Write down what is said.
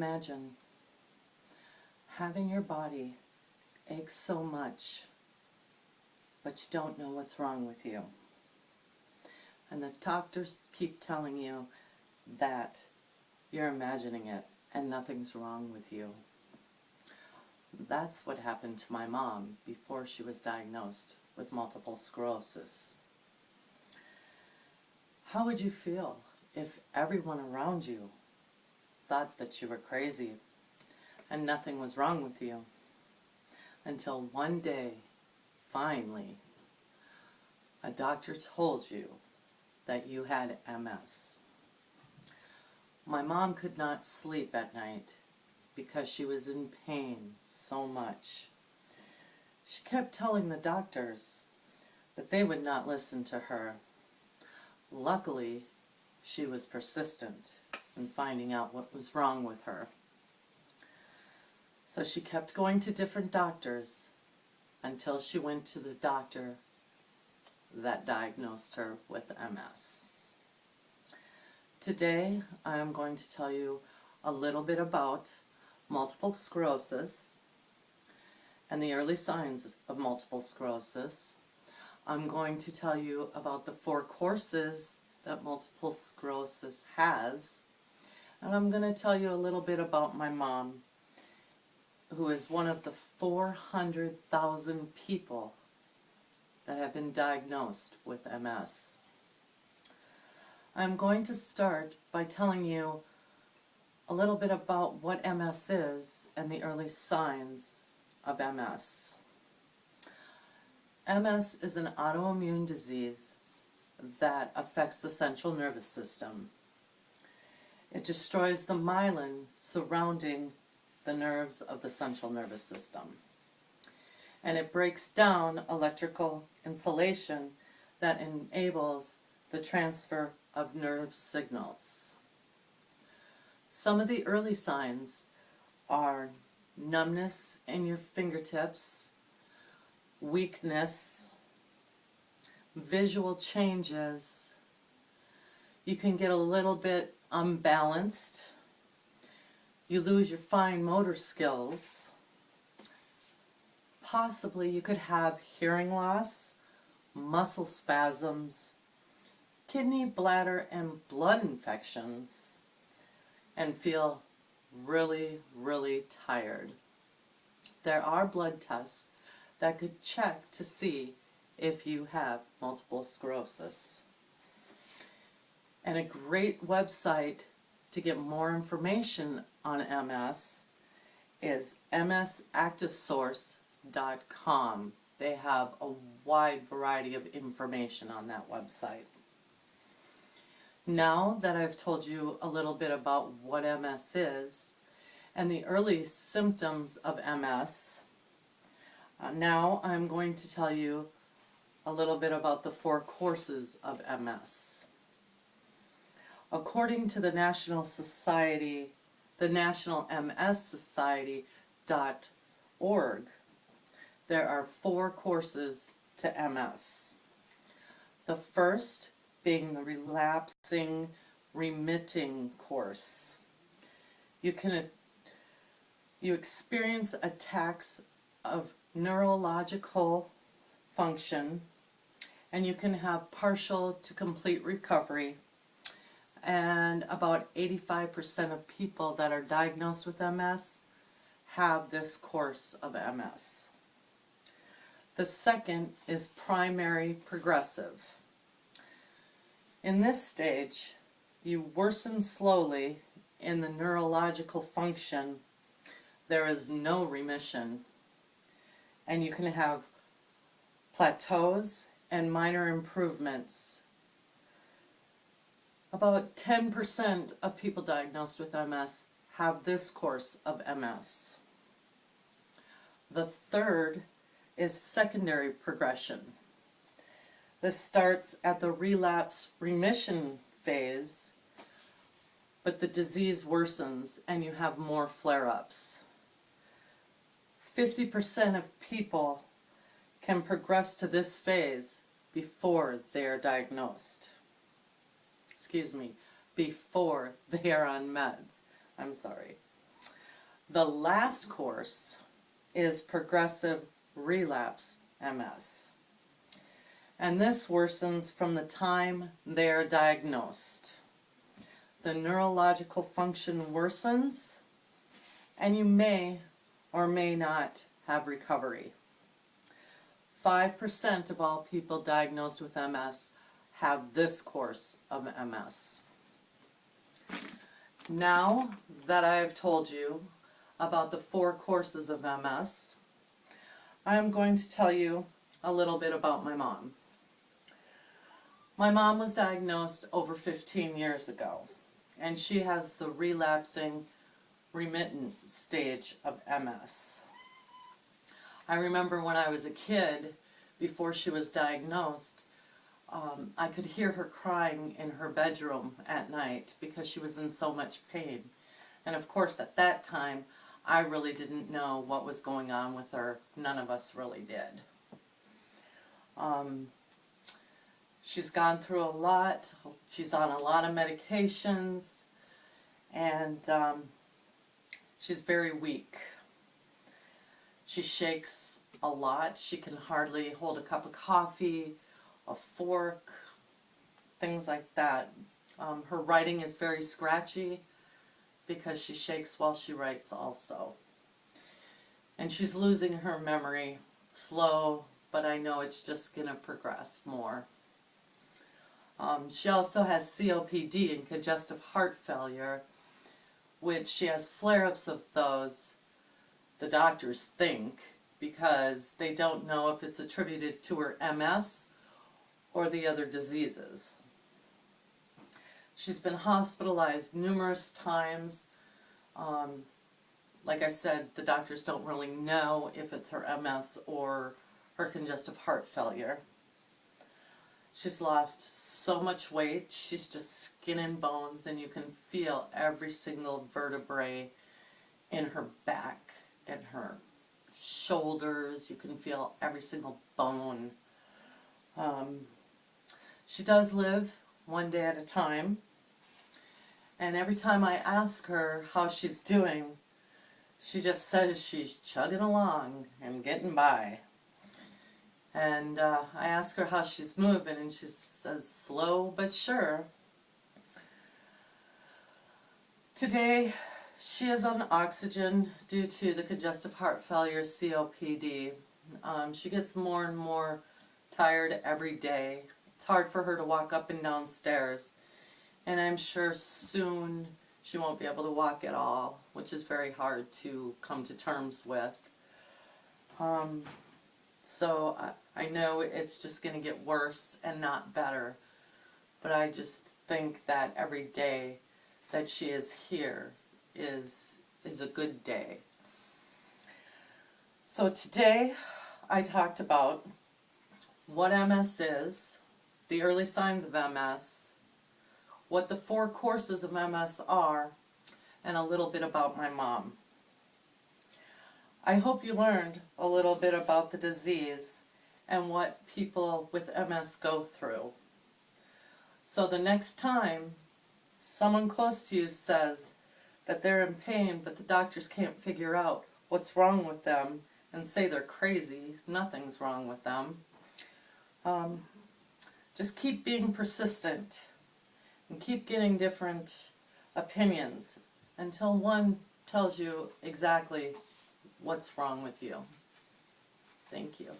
imagine having your body ache so much, but you don't know what's wrong with you. And the doctors keep telling you that you're imagining it and nothing's wrong with you. That's what happened to my mom before she was diagnosed with multiple sclerosis. How would you feel if everyone around you thought that you were crazy and nothing was wrong with you? Until one day, finally, a doctor told you that you had MS. My mom could not sleep at night because she was in pain so much. She kept telling the doctors that they would not listen to her. Luckily, she was persistent in finding out what was wrong with her. So she kept going to different doctors until she went to the doctor that diagnosed her with MS. Today, I am going to tell you a little bit about multiple sclerosis and the early signs of multiple sclerosis. I'm going to tell you about the 4 courses that multiple sclerosis has, and I'm going to tell you a little bit about my mom, who is one of the 400,000 people that have been diagnosed with MS. I'm going to start by telling you a little bit about what MS is and the early signs of MS. MS is an autoimmune disease that affects the central nervous system. It destroys the myelin surrounding the nerves of the central nervous system. And it breaks down electrical insulation that enables the transfer of nerve signals. Some of the early signs are numbness in your fingertips, weakness, visual changes. You can get a little bit unbalanced. You lose your fine motor skills. Possibly you could have hearing loss, muscle spasms, kidney, bladder, and blood infections, and feel really, really tired. There are blood tests that could check to see if you have multiple sclerosis. And a great website to get more information on MS is msactivesource.com. They have a wide variety of information on that website. Now that I've told you a little bit about what MS is and the early symptoms of MS, now I'm going to tell you a little bit about the 4 courses of MS. According to the National MS Society.org, there are 4 courses to MS. The first being the relapsing remitting course. You experience attacks of neurological function, and you can have partial to complete recovery, and about 85% of people that are diagnosed with MS have this course of MS. The second is primary progressive. In this stage, you worsen slowly in the neurological function. There is no remission, and you can have plateaus and minor improvements. About 10% of people diagnosed with MS have this course of MS. The third is secondary progression. This starts at the relapse remission phase, but the disease worsens and you have more flare-ups. 50% of people can progress to this phase before they are diagnosed. Before they are on meds. I'm sorry. The last course is progressive relapse MS. And this worsens from the time they're diagnosed. The neurological function worsens, and you may or may not have recovery. 5% of all people diagnosed with MS have this course of MS. Now that I've told you about the 4 courses of MS, I am going to tell you a little bit about my mom. My mom was diagnosed over 15 years ago, and she has the relapsing remittent stage of MS. I remember when I was a kid, before she was diagnosed, I could hear her crying in her bedroom at night because she was in so much pain. And of course, at that time, I really didn't know what was going on with her. None of us really did. She's gone through a lot. She's on a lot of medications, and she's very weak. She shakes a lot. She can hardly hold a cup of coffee, a fork, things like that. Her writing is very scratchy because she shakes while she writes also. And she's losing her memory, slow, but I know it's just going to progress more. She also has COPD and congestive heart failure, which she has flare-ups of those, the doctors think, because they don't know if it's attributed to her MS or the other diseases. She's been hospitalized numerous times. Like I said, the doctors don't really know if it's her MS or her congestive heart failure. She's lost so much weight. She's just skin and bones, and you can feel every single vertebrae in her back and her shoulders. You can feel every single bone. She does live one day at a time, and every time I ask her how she's doing, she just says she's chugging along and getting by. And I ask her how she's moving, and she says slow but sure. Today, she is on oxygen due to the congestive heart failure, COPD. She gets more and more tired every day. It's hard for her to walk up and down stairs. And I'm sure soon she won't be able to walk at all, which is very hard to come to terms with. So I know it's just going to get worse and not better. But I just think that every day that she is here is a good day. So today I talked about what MS is, the early signs of MS, what the 4 courses of MS are, and a little bit about my mom. I hope you learned a little bit about the disease and what people with MS go through. So the next time someone close to you says that they're in pain but the doctors can't figure out what's wrong with them and say they're crazy, nothing's wrong with them, just keep being persistent and keep getting different opinions until one tells you exactly what's wrong with you. Thank you.